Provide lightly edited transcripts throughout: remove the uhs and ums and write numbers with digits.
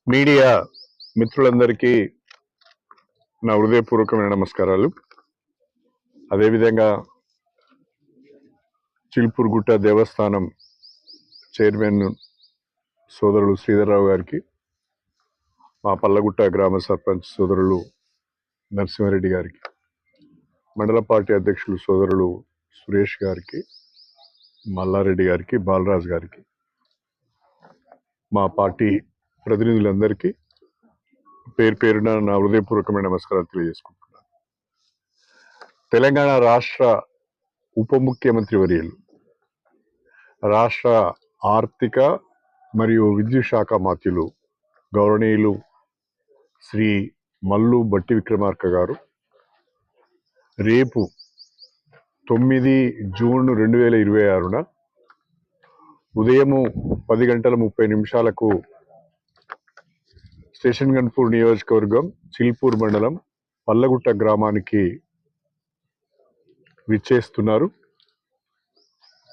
Media మిత్రులందరికీ నా హృదయపూర్వకమైన నమస్కారాలు. అదేవిధంగా చిల్పూర్గుట్ట దేవస్థానం చైర్మన్ సోదరులు శ్రీధర్రావు గారికి, మా పల్లగుట్ట గ్రామ సర్పంచ్ సోదరులు నరసింహారెడ్డి గారికి, మండల పార్టీ అధ్యక్షులు సోదరులు సురేష్ గారికి, మల్లారెడ్డి గారికి, బాలరాజు గారికి, మా పార్టీ ప్రతినిధులందరికీ పేరు పేరున నా హృదయపూర్వకమైన నమస్కారాలు తెలియజేసుకుంటున్నాను. తెలంగాణ రాష్ట్ర ఉప ముఖ్యమంత్రి వర్యులు, రాష్ట్ర ఆర్థిక మరియు విద్యుత్ శాఖ మంత్రులు గౌరవనీయులు శ్రీ మల్లు భట్టి విక్రమార్క గారు రేపు 9 జూన్ 2026న ఉదయము 10:30 స్టేషన్ గన్పూర్ నియోజకవర్గం చిల్పూర్ మండలం పల్లగుట్ట గ్రామానికి విచ్చేస్తున్నారు.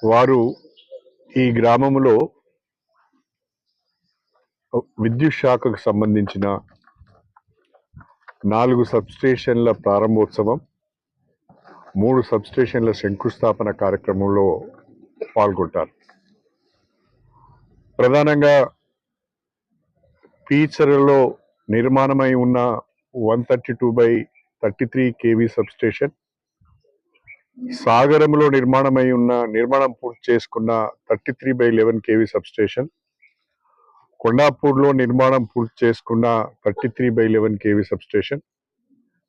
వారు ఈ గ్రామంలో విద్యుత్ శాఖకు సంబంధించిన 4 సబ్స్టేషన్ల ప్రారంభోత్సవం, 3 సబ్స్టేషన్ల శంకుస్థాపన కార్యక్రమంలో పాల్గొంటారు. ప్రధానంగా పీచర్లలో నిర్మాణమై ఉన్న 132/33 kV సబ్స్టేషన్, సాగరంలో నిర్మాణం పూర్తి చేసుకున్న 33/11 kV సబ్స్టేషన్, కొండాపూర్లో నిర్మాణం పూర్తి చేసుకున్న 33/11 kV సబ్స్టేషన్,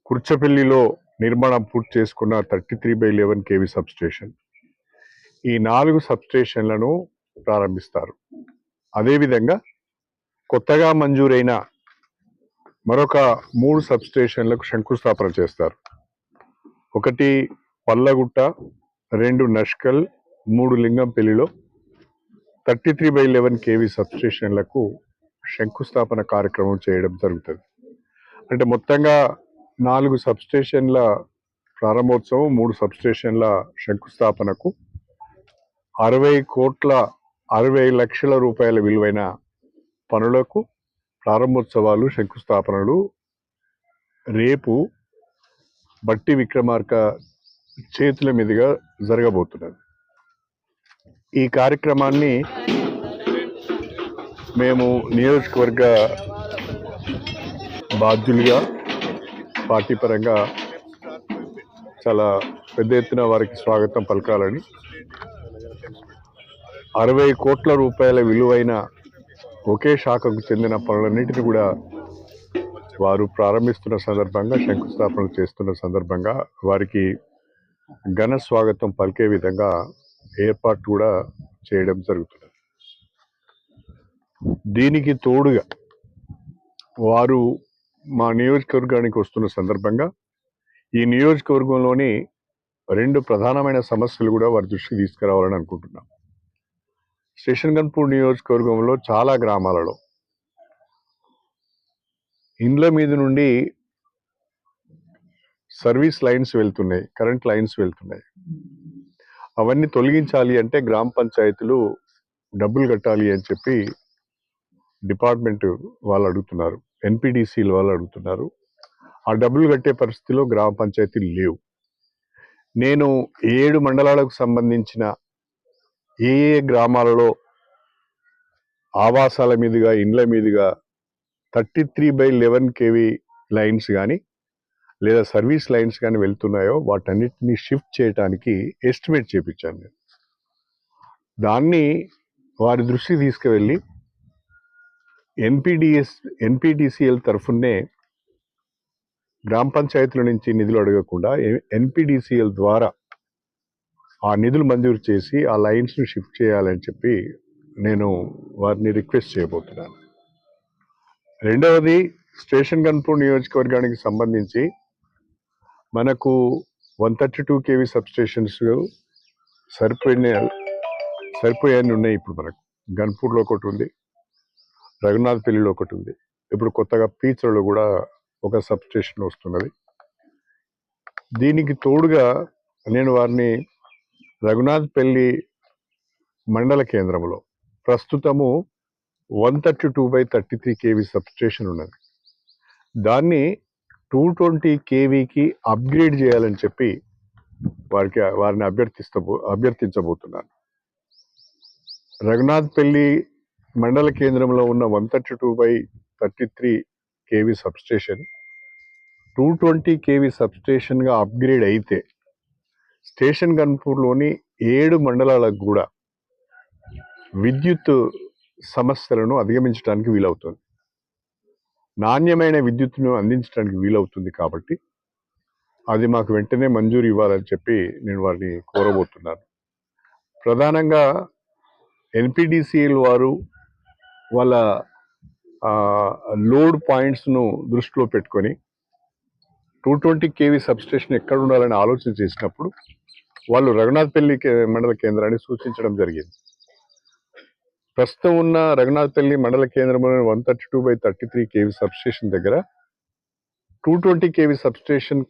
కుర్చపల్లిలో నిర్మాణం పూర్తి చేసుకున్న 33/11 kV సబ్స్టేషన్, ఈ 4 సబ్స్టేషన్లను ప్రారంభిస్తారు. అదేవిధంగా కొత్తగా మంజూరైన మరొక 3 సబ్స్టేషన్లకు శంకుస్థాపన చేస్తారు. 1 పల్లగుట్ట, 2 నష్కల్, 3 లింగంపల్లిలో 33/11 kV సబ్స్టేషన్లకు శంకుస్థాపన కార్యక్రమం చేయడం జరుగుతుంది. అంటే మొత్తంగా 4 సబ్స్టేషన్ల ప్రారంభోత్సవం, 3 సబ్స్టేషన్ల శంకుస్థాపనకు 60 లక్షల రూపాయల విలువైన పనులకు ప్రారంభోత్సవాలు, శంకుస్థాపనలు రేపు భట్టి విక్రమార్క చేతుల మీదుగా జరగబోతున్నది. ఈ కార్యక్రమాన్ని మేము నియోజకవర్గ బాధ్యులుగా పార్టీ పరంగా చాలా పెద్ద ఎత్తున వారికి స్వాగతం పలకాలని, 60 కోట్ల రూపాయల విలువైన ఒకే శాఖకు చెందిన పనులన్నింటినీ కూడా వారు ప్రారంభిస్తున్న సందర్భంగా, శంకుస్థాపన చేస్తున్న సందర్భంగా వారికి ఘన స్వాగతం పలికే విధంగా ఏర్పాటు కూడా చేయడం జరుగుతుంది. దీనికి తోడుగా వారు మా నియోజకవర్గానికి వస్తున్న సందర్భంగా ఈ నియోజకవర్గంలోని 2 ప్రధానమైన సమస్యలు కూడా వారి దృష్టికి తీసుకురావాలని అనుకుంటున్నాం. స్టేషన్ గన్పూర్ నియోజకవర్గంలో చాలా గ్రామాలలో ఇండ్ల మీద నుండి సర్వీస్ లైన్స్ వెళ్తున్నాయి, కరెంట్ లైన్స్ వెళ్తున్నాయి. అవన్నీ తొలగించాలి అంటే గ్రామ పంచాయతీలు డబ్బులు కట్టాలి అని చెప్పి డిపార్ట్మెంట్ వాళ్ళు అడుగుతున్నారు, ఎన్పిడిసిలు వాళ్ళు అడుగుతున్నారు. ఆ డబ్బులు కట్టే పరిస్థితిలో గ్రామ పంచాయతీలు లేవు. నేను 7 మండలాలకు సంబంధించిన ఏ గ్రామాలలో ఆవాసాల మీదుగా, ఇండ్ల మీదుగా 33/11 kV లైన్స్ కానీ లేదా సర్వీస్ లైన్స్ కానీ వెళ్తున్నాయో వాటన్నిటిని షిఫ్ట్ చేయడానికి ఎస్టిమేట్ చేయించాను నేను. దాన్ని వారి దృష్టికి తీసుకువెళ్ళి ఎన్పిడిసిఎల్ తరఫునే గ్రామ పంచాయతీల నుంచి నిధులు అడగకుండా ఎన్పిడిసిఎల్ ద్వారా ఆ నిధులు మంజూరు చేసి ఆ లైన్స్ను షిఫ్ట్ చేయాలని చెప్పి నేను వారిని రిక్వెస్ట్ చేయబోతున్నాను. రెండవది, స్టేషన్ గన్పూర్ నియోజకవర్గానికి సంబంధించి మనకు 132 kV సబ్స్టేషన్స్ సరిపోయాన్ని ఉన్నాయి. ఇప్పుడు మనకు గన్పూర్లో ఒకటి ఉంది, రఘునాథపల్లిలో ఒకటి ఉంది, ఇప్పుడు కొత్తగా పీచర్లో కూడా ఒక సబ్స్టేషన్ వస్తున్నది. దీనికి తోడుగా నేను వారిని రఘునాథపల్లి మండల కేంద్రంలో ప్రస్తుతము 132/33 కేవీ సబ్స్టేషన్ ఉన్నది. దాన్ని 220 కేవీకి అప్గ్రేడ్ చేయాలని చెప్పి వారిని అభ్యర్థించబోతున్నాను. రఘునాథ్పల్లి మండల కేంద్రంలో ఉన్న 132/33 కేవీ సబ్స్టేషన్ 220 కేవీ సబ్స్టేషన్గా అప్గ్రేడ్ అయితే స్టేషన్ గన్పూర్లోని 7 మండలాలకు కూడా విద్యుత్ సమస్యలను అధిగమించడానికి వీలవుతుంది. నాణ్యమైన విద్యుత్తును అందించడానికి వీలవుతుంది. కాబట్టి అది మాకు వెంటనే మంజూరు ఇవ్వాలని చెప్పి నేను వారిని కోరబోతున్నాను. ప్రధానంగా ఎన్పిడిసిఎల్ వారు వాళ్ళ లోడ్ పాయింట్స్ను దృష్టిలో పెట్టుకొని 220 కేవీ సబ్స్టేషన్ ఎక్కడ ఉండాలని ఆలోచన చేసినప్పుడు వాళ్ళు రఘునాథ్పల్లి మండల కేంద్రాన్ని సూచించడం జరిగింది. ప్రస్తుతం ఉన్న రఘునాథ్పల్లి మండల కేంద్రంలోని 132/33 కేవీ సబ్స్టేషన్ దగ్గర 220 కేవీ సబ్స్టేషన్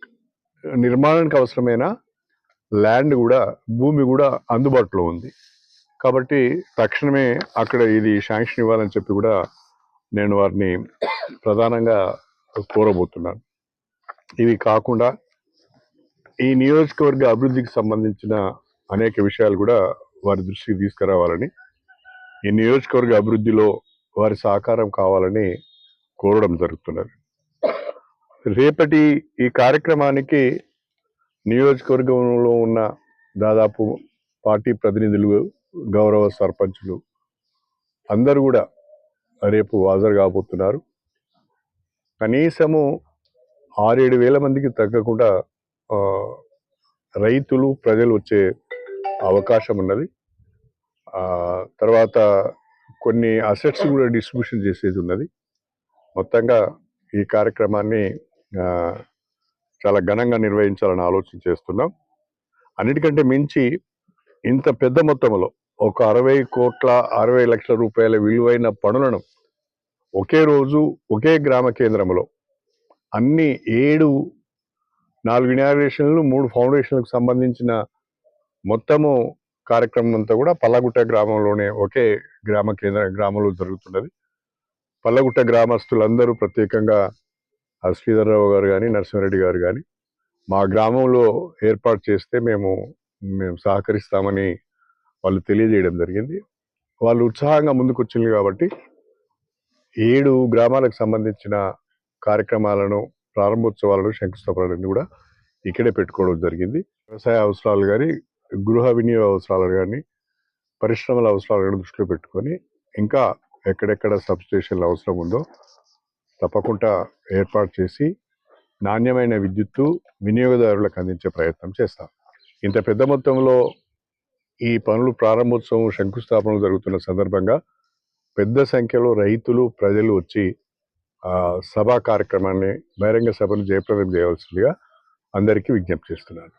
నిర్మాణానికి అవసరమైన ల్యాండ్ కూడా, భూమి కూడా అందుబాటులో ఉంది. కాబట్టి తక్షణమే అక్కడ ఇది శాంక్షన్ ఇవ్వాలని చెప్పి కూడా నేను వారిని ప్రధానంగా కోరబోతున్నాను. ఇవి కాకుండా ఈ నియోజకవర్గ అభివృద్ధికి సంబంధించిన అనేక విషయాలు కూడా వారి దృష్టికి తీసుకురావాలని, ఈ నియోజకవర్గ అభివృద్ధిలో వారి సహకారం కావాలని కోరడం జరుగుతున్నది. రేపటి ఈ కార్యక్రమానికి నియోజకవర్గంలో ఉన్న దాదాపు పార్టీ ప్రతినిధులు, గౌరవ సర్పంచులు అందరూ కూడా రేపు హాజరు కాబోతున్నారు. కనీసము 6-7 వేల మందికి తగ్గకుండా రైతులు, ప్రజలు వచ్చే అవకాశం ఉన్నది. తర్వాత కొన్ని అసెట్స్ కూడా డిస్ట్రిబ్యూషన్ చేసేది ఉన్నది. మొత్తంగా ఈ కార్యక్రమాన్ని చాలా ఘనంగా నిర్వహించాలని ఆలోచన చేస్తున్నాం. అన్నిటికంటే మించి ఇంత పెద్ద మొత్తంలో ఒక 60 లక్షల రూపాయల విలువైన పనులను ఒకే రోజు ఒకే గ్రామ కేంద్రంలో అన్ని 4 ఇనాగ్రేషన్లు, 3 ఫౌండేషన్లకు సంబంధించిన మొత్తము కార్యక్రమం అంతా కూడా పల్లగుట్ట గ్రామంలోనే ఒకే గ్రామంలో జరుగుతున్నది. పల్లగుట్ట గ్రామస్తులందరూ ప్రత్యేకంగా శ్రీధర్రావు గారు కానీ, నరసింహారెడ్డి గారు కానీ మా గ్రామంలో ఏర్పాటు చేస్తే మేము సహకరిస్తామని వాళ్ళు తెలియజేయడం జరిగింది. వాళ్ళు ఉత్సాహంగా ముందుకు వచ్చింది కాబట్టి 7 గ్రామాలకు సంబంధించిన కార్యక్రమాలను, ప్రారంభోత్సవాలను, శంకుస్థాపనలను కూడా ఇక్కడే పెట్టుకోవడం జరిగింది. వ్యవసాయ అవసరాలు కానీ, గృహ వినియోగ అవసరాలు కానీ, పరిశ్రమల అవసరాలను దృష్టిలో పెట్టుకొని ఇంకా ఎక్కడెక్కడ సబ్స్టేషన్లు అవసరం ఉందో తప్పకుండా ఏర్పాటు చేసి నాణ్యమైన విద్యుత్తు వినియోగదారులకు అందించే ప్రయత్నం చేస్తాం. ఇంత పెద్ద మొత్తంలో ఈ పనులు ప్రారంభోత్సవం, శంకుస్థాపనలు జరుగుతున్న సందర్భంగా పెద్ద సంఖ్యలో రైతులు, ప్రజలు వచ్చి సభా కార్యక్రమాన్ని, బహిరంగ సభను జయప్రదం చేయవలసిందిగా అందరికీ విజ్ఞప్తి చేస్తున్నాను.